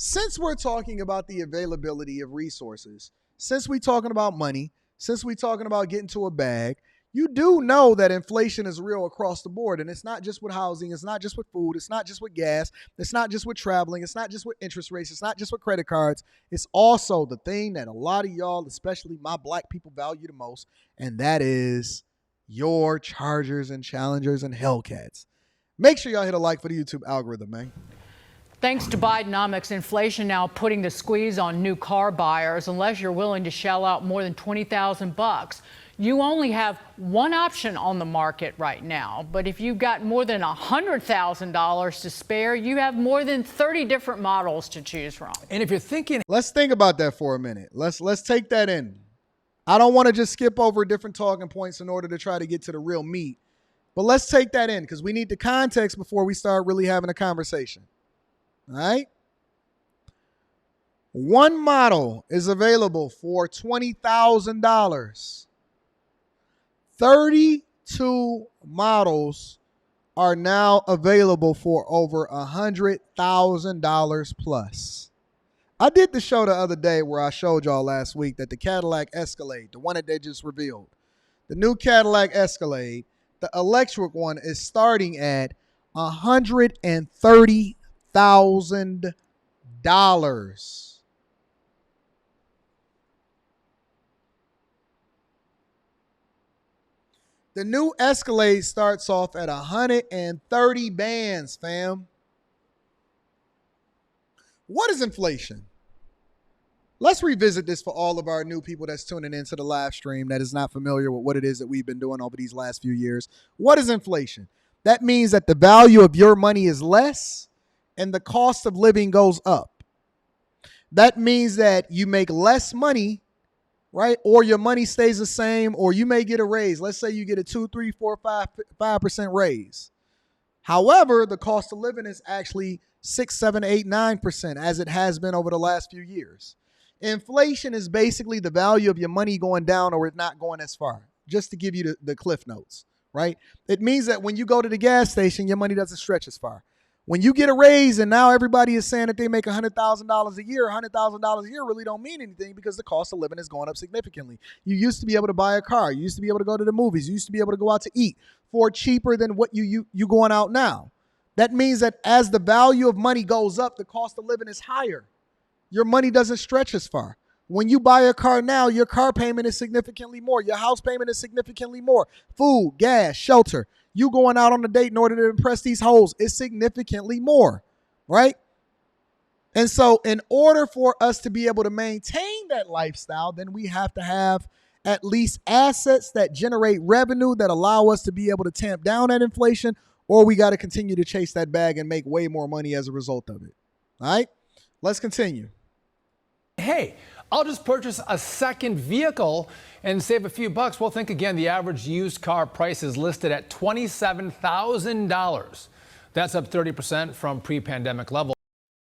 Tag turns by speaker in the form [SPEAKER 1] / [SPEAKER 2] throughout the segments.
[SPEAKER 1] since we're talking about the availability of resources, since we're talking about money, since we're talking about getting to a bag, you do know that inflation is real across the board. And it's not just with housing. It's not just with food. It's not just with gas. It's not just with traveling. It's not just with interest rates. It's not just with credit cards. It's also the thing that a lot of y'all, especially my black people, value the most. And that is your Chargers and Challengers and Hellcats. Make sure y'all hit a like for the YouTube algorithm, man.
[SPEAKER 2] Thanks to Bidenomics, inflation now putting the squeeze on new car buyers. Unless you're willing to shell out more than $20,000, you only have one option on the market right now. But if you've got more than $100,000 to spare, you have more than 30 different models to choose from.
[SPEAKER 3] And if you're thinking,
[SPEAKER 1] let's think about that for a minute. Let's take that in. I don't want to just skip over different talking points in order to try to get to the real meat. But let's take that in because we need the context before we start really having a conversation. All right? One model is available for $20,000. 32 models are now available for over $100,000 plus. I did the show the other day where I showed y'all last week that the Cadillac Escalade, the one that they just revealed, the new Cadillac Escalade, the electric one is starting at $130,000. The new Escalade starts off at 130 bands, fam. What is inflation? Let's revisit this for all of our new people that's tuning into the live stream that is not familiar with what it is that we've been doing over these last few years. What is inflation? That means that the value of your money is less and the cost of living goes up. That means that you make less money, right? Or your money stays the same, or you may get a raise. Let's say you get a 2, 3, 4, 5% raise. However, the cost of living is actually 6, 7, 8, 9%, as it has been over the last few years. Inflation is basically the value of your money going down or it not going as far, just to give you the cliff notes, right? It means that when you go to the gas station, your money doesn't stretch as far. When you get a raise and now everybody is saying that they make $100,000 a year, $100,000 a year really don't mean anything because the cost of living is going up significantly. You used to be able to buy a car. You used to be able to go to the movies. You used to be able to go out to eat for cheaper than what you going out now. That means that as the value of money goes up, the cost of living is higher. Your money doesn't stretch as far. When you buy a car now, your car payment is significantly more. Your house payment is significantly more. Food, gas, shelter. You going out on a date in order to impress these hoes is significantly more, right? And so in order for us to be able to maintain that lifestyle, then we have to have at least assets that generate revenue that allow us to be able to tamp down that inflation, or we got to continue to chase that bag and make way more money as a result of it. All right, let's continue.
[SPEAKER 3] hey, I'll just purchase a second vehicle and save a few bucks. Well, think again, the average used car price is listed at $27,000. That's up 30% from pre-pandemic levels.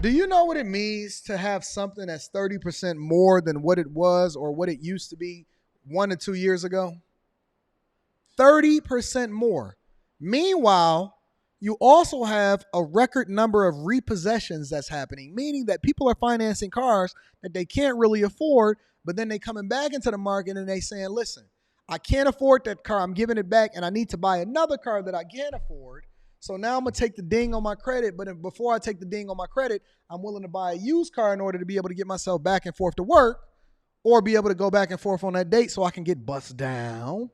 [SPEAKER 1] Do you know what it means to have something that's 30% more than what it was or what it used to be 1 to 2 years ago? 30% more. Meanwhile, you also have a record number of repossessions that's happening, meaning that people are financing cars that they can't really afford, but then they coming back into the market and they saying, listen, I can't afford that car. I'm giving it back and I need to buy another car that I can afford. So now I'm going to take the ding on my credit. But before I take the ding on my credit, I'm willing to buy a used car in order to be able to get myself back and forth to work or be able to go back and forth on that date so I can get bust down.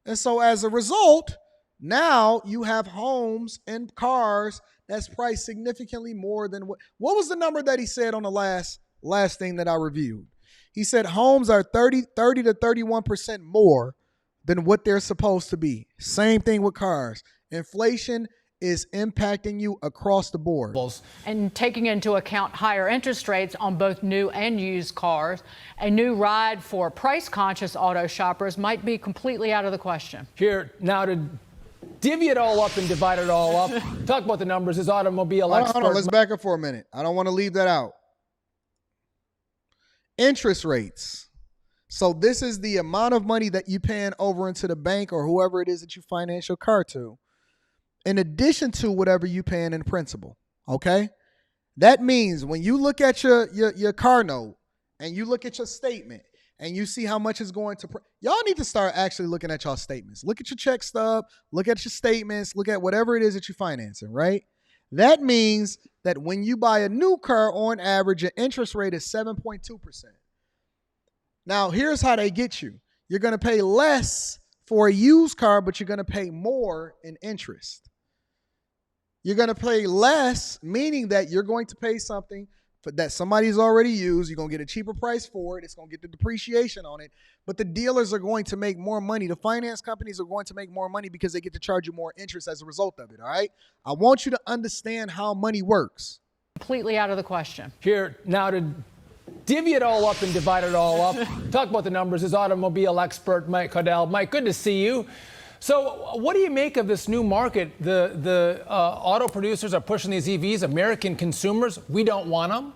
[SPEAKER 1] And so as a result, now you have homes and cars that's priced significantly more than what was the number that he said on the last thing that I reviewed? He said homes are 30 to 31% more than what they're supposed to be. Same thing with cars. Inflation is impacting you across the board.
[SPEAKER 2] And taking into account higher interest rates on both new and used cars, a new ride for price-conscious auto shoppers might be completely out of the question.
[SPEAKER 3] Here, now to divvy it all up and divide it all up, talk about the numbers. As automobile expert.
[SPEAKER 1] Hold on, let's back up for a minute. I don't want to leave that out. Interest rates. So this is the amount of money that you paying over into the bank or whoever it is that you finance your car to, in addition to whatever you paying in principal, okay? That means when you look at your car note and you look at your statement and you see how much it's going to, y'all need to start actually looking at y'all statements. Look at your check stub, look at your statements, look at whatever it is that you're financing, right? That means that when you buy a new car, on average, your interest rate is 7.2%. Now, here's how they get you. You're going to pay less for a used car, but you're going to pay more in interest. You're going to pay less, meaning that you're going to pay something that somebody's already used. You're going to get a cheaper price for it. It's going to get the depreciation on it. But the dealers are going to make more money. The finance companies are going to make more money because they get to charge you more interest as a result of it, all right? I want you to understand how money works.
[SPEAKER 2] Completely out of the question.
[SPEAKER 3] Here, now to divvy it all up and divide it all up, talk about the numbers, is automobile expert Mike Caudell. Mike, good to see you. So what do you make of this new market? The auto producers are pushing these EVs. American consumers, we don't want them.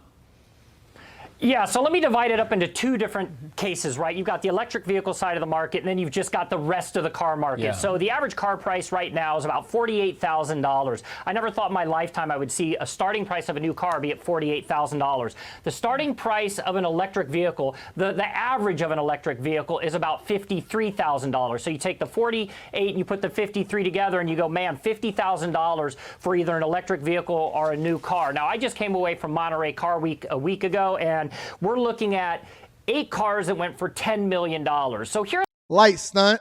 [SPEAKER 4] Yeah, so let me divide it up into two different cases, right? You've got the electric vehicle side of the market, and then you've just got the rest of the car market.
[SPEAKER 3] Yeah.
[SPEAKER 4] So the average car price right now is about $48,000. I never thought in my lifetime I would see a starting price of a new car be at $48,000. The starting price of an electric vehicle, the average of an electric vehicle is about $53,000. So you take the 48 and you put the 53 together and you go, man, $50,000 for either an electric vehicle or a new car. Now, I just came away from Monterey Car Week a week ago, and we're looking at 8 cars that went for $10 million. So here,
[SPEAKER 1] Light stunt.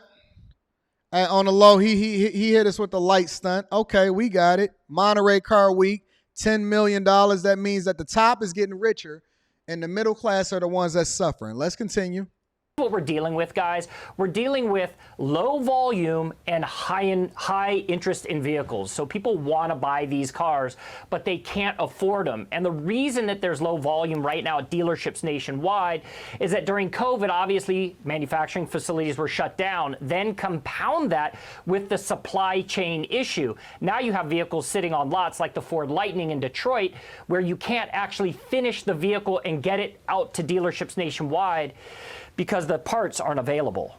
[SPEAKER 1] And on the low, he hit us with the light stunt. Okay, we got it. Monterey Car Week, $10 million. That means that the top is getting richer and the middle class are the ones that's suffering. Let's continue.
[SPEAKER 4] what we're dealing with, guys. We're dealing with low volume and high interest in vehicles. So people want to buy these cars, but they can't afford them. And the reason that there's low volume right now at dealerships nationwide is that during COVID, obviously, manufacturing facilities were shut down. Then compound that with the supply chain issue. Now you have vehicles sitting on lots like the Ford Lightning in Detroit, where you can't actually finish the vehicle and get it out to dealerships nationwide because the parts aren't available.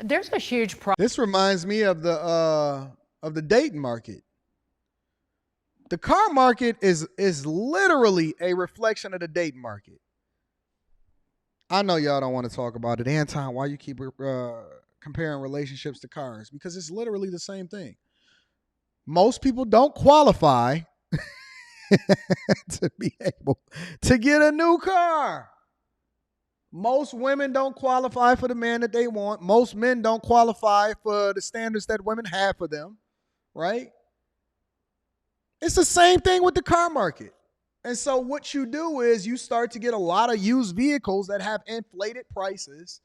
[SPEAKER 2] There's a huge problem.
[SPEAKER 1] This reminds me of the Dayton market. The car market is literally a reflection of the Dayton market. I know y'all don't want to talk about it. Anton, why you keep comparing relationships to cars? Because it's literally the same thing. Most people don't qualify to be able to get a new car. Most women don't qualify for the man that they want. Most men don't qualify for the standards that women have for them, right? It's the same thing with the car market. And so what you do is you start to get a lot of used vehicles that have inflated prices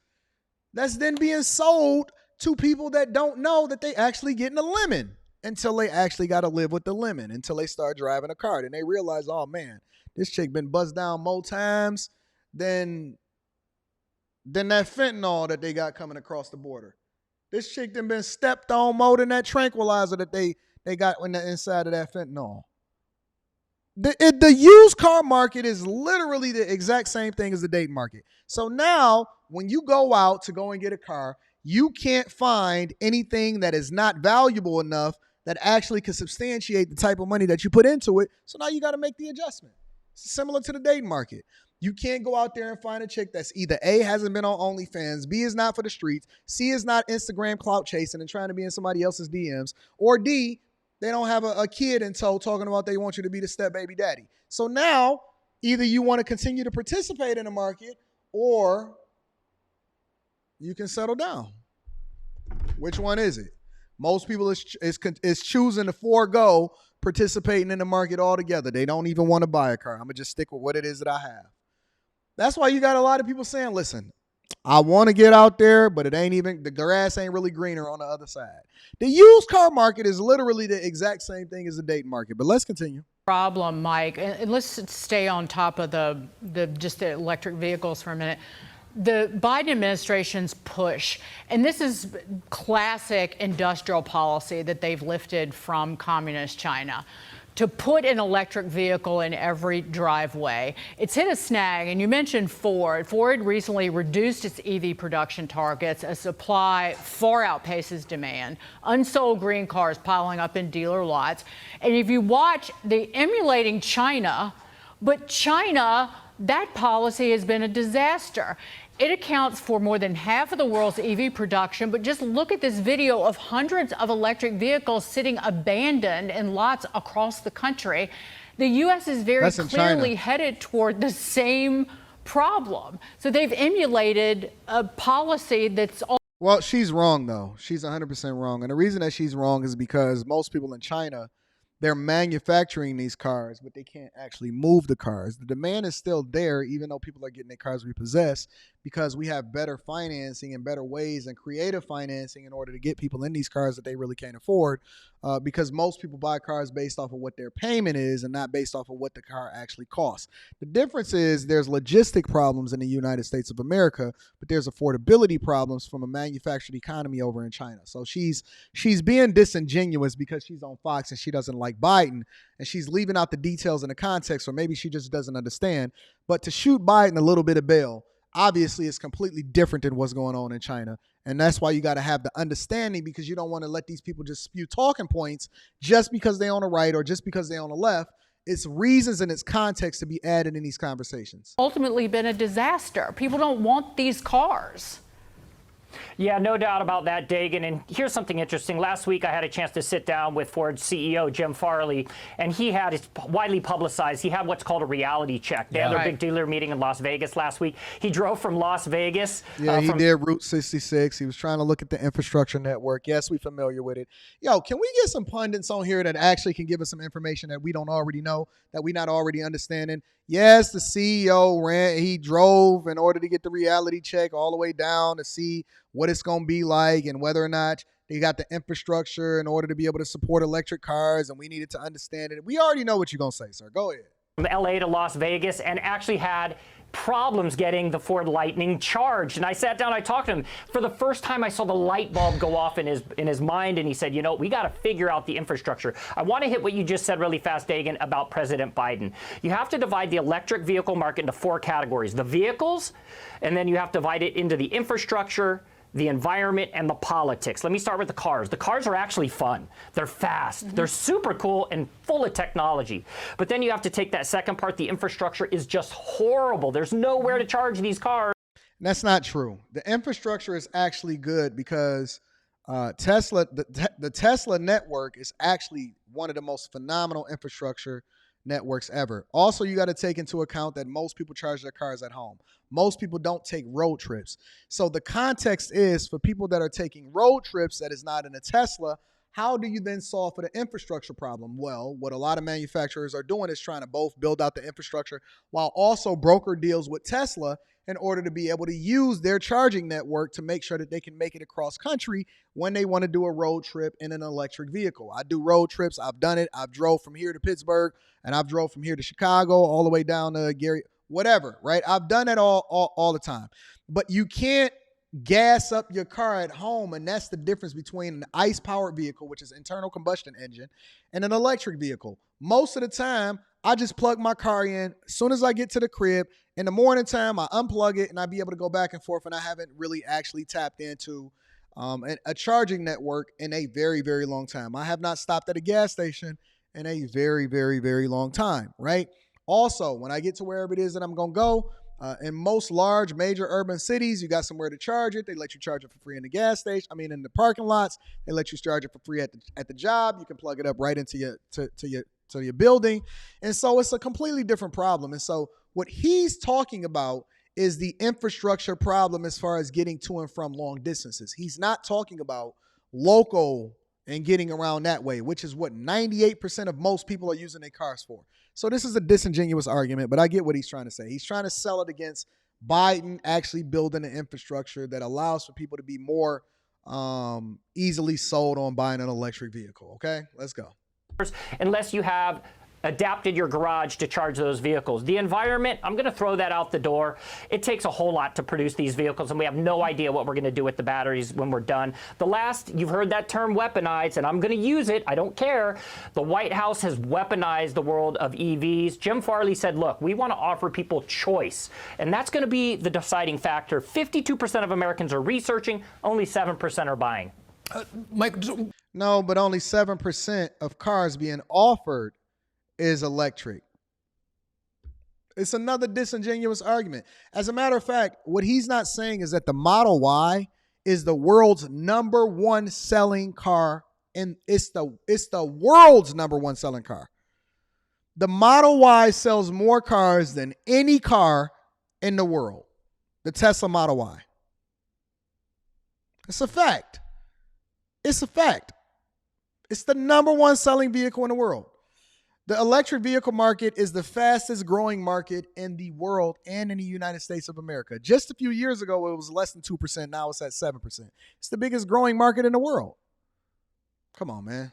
[SPEAKER 1] that's then being sold to people that don't know that they actually getting a lemon until they actually got to live with the lemon, until they start driving a car. And they realize, oh, man, this chick been buzzed down more times than that fentanyl that they got coming across the border. This chick done been stepped on more than that tranquilizer that they got in the inside of that fentanyl. The used car market is literally the exact same thing as the Dayton market. So now when you go out to go and get a car, you can't find anything that is not valuable enough that actually can substantiate the type of money that you put into it. So now you got to make the adjustment. It's similar to the Dayton market. You can't go out there and find a chick that's either A, hasn't been on OnlyFans, B, is not for the streets, C, is not Instagram clout chasing and trying to be in somebody else's DMs, or D, they don't have a kid in tow talking about they want you to be the step baby daddy. So now either you want to continue to participate in the market or you can settle down. Which one is it? Most people is choosing to forego participating in the market altogether. They don't even want to buy a car. I'm going to just stick with what it is that I have. That's why you got a lot of people saying, listen, I want to get out there, but the grass ain't really greener on the other side. The used car market is literally the exact same thing as the Dayton market, but let's continue.
[SPEAKER 2] Problem, Mike, and let's stay on top of the electric vehicles for a minute. The Biden administration's push, and this is classic industrial policy that they've lifted from communist China, to put an electric vehicle in every driveway. It's hit a snag, and you mentioned Ford. Ford recently reduced its EV production targets as supply far outpaces demand. Unsold green cars piling up in dealer lots. And if you watch the emulating China, But China, that policy has been a disaster. It accounts for more than half of the world's EV production, but just look at this video of hundreds of electric vehicles sitting abandoned in lots across the country. The U.S. is very clearly headed toward the same problem. So they've emulated a policy that's all.
[SPEAKER 1] Well, she's wrong, though. She's 100% wrong. And the reason that she's wrong is because most people in China, they're manufacturing these cars, but they can't actually move the cars. The demand is still there, even though people are getting their cars repossessed, because we have better financing and better ways and creative financing in order to get people in these cars that they really can't afford, because most people buy cars based off of what their payment is and not based off of what the car actually costs. The difference is there's logistic problems in the United States of America, but there's affordability problems from a manufactured economy over in China. So she's being disingenuous because she's on Fox and she doesn't like Biden, and she's leaving out the details and the context, or maybe she just doesn't understand. But to shoot Biden a little bit of bail, obviously is completely different than what's going on in China. And that's why you got to have the understanding, because you don't want to let these people just spew talking points just because they're on the right or just because they're on the left. It's reasons and it's context to be added in these conversations.
[SPEAKER 2] Ultimately been a disaster. People don't want these cars.
[SPEAKER 4] Yeah, no doubt about that, Dagan. And here's something interesting. Last week, I had a chance to sit down with Ford's CEO, Jim Farley, and it's widely publicized. He had what's called a reality check. They had their big dealer meeting in Las Vegas last week. He drove from Las Vegas.
[SPEAKER 1] Yeah, he did Route 66. He was trying to look at the infrastructure network. Yes, we're familiar with it. Yo, can we get some pundits on here that actually can give us some information that we don't already know, that we're not already understanding? Yes, the CEO he drove in order to get the reality check all the way down to see what it's going to be like and whether or not they got the infrastructure in order to be able to support electric cars, and we needed to understand it. We already know what you're going to say, sir. Go ahead.
[SPEAKER 4] From LA to Las Vegas, and actually had problems getting the Ford Lightning charged. And I sat down, I talked to him. For the first time, I saw the light bulb go off in his mind, and he said, we got to figure out the infrastructure. I want to hit what you just said really fast, Dagan, about President Biden. You have to divide the electric vehicle market into 4 categories. The vehicles, and then you have to divide it into the infrastructure, the environment, and the politics. Let me start with the cars. The cars are actually fun. They're fast. They're super cool and full of technology. But then you have to take that second part. The infrastructure is just horrible. There's nowhere to charge these cars.
[SPEAKER 1] That's not true. The infrastructure is actually good because Tesla, the Tesla network is actually one of the most phenomenal infrastructure networks ever. Also, you got to take into account that most people charge their cars at home. Most people don't take road trips. So the context is, for people that are taking road trips that is not in a Tesla, how do you then solve for the infrastructure problem? Well, what a lot of manufacturers are doing is trying to both build out the infrastructure while also broker deals with Tesla in order to be able to use their charging network to make sure that they can make it across country when they want to do a road trip in an electric vehicle. I do road trips. I've done it. I've drove from here to Pittsburgh, and I've drove from here to Chicago all the way down to Gary, whatever, right? I've done it all the time. But you can't gas up your car at home, and that's the difference between an ICE-powered vehicle, which is internal combustion engine, and an electric vehicle. Most of the time, I just plug my car in. As soon as I get to the crib, in the morning time, I unplug it, and I be able to go back and forth, and I haven't really actually tapped into a charging network in a very, very long time. I have not stopped at a gas station in a very, very, very long time, right? Also, when I get to wherever it is that I'm going to go, in most large major urban cities, you got somewhere to charge it. They let you charge it for free in the gas station. In the parking lots. They let you charge it for free at the job. You can plug it up right into your building. And so it's a completely different problem. And so what he's talking about is the infrastructure problem as far as getting to and from long distances. He's not talking about local and getting around that way, which is what 98% of most people are using their cars for. So this is a disingenuous argument, but I get what he's trying to say. He's trying to sell it against Biden actually building an infrastructure that allows for people to be more easily sold on buying an electric vehicle. Okay, let's go.
[SPEAKER 4] Unless you have adapted your garage to charge those vehicles. The environment, I'm going to throw that out the door. It takes a whole lot to produce these vehicles, and we have no idea what we're going to do with the batteries when we're done. You've heard that term weaponized, and I'm going to use it. I don't care. The White House has weaponized the world of EVs. Jim Farley said, look, we want to offer people choice, and that's going to be the deciding factor. 52% of Americans are researching, only 7% are buying.
[SPEAKER 3] Mike,
[SPEAKER 1] no, but only 7% of cars being offered is electric. It's another disingenuous argument. As a matter of fact, what he's not saying is that the Model Y is the world's number one selling car, and it's the world's number one selling car. The Model Y sells more cars than any car in the world. The Tesla Model Y. It's a fact. It's a fact. It's the number one selling vehicle in the world. The electric vehicle market is the fastest growing market in the world and in the United States of America. Just a few years ago, it was less than 2%. Now it's at 7%. It's the biggest growing market in the world. Come on, man.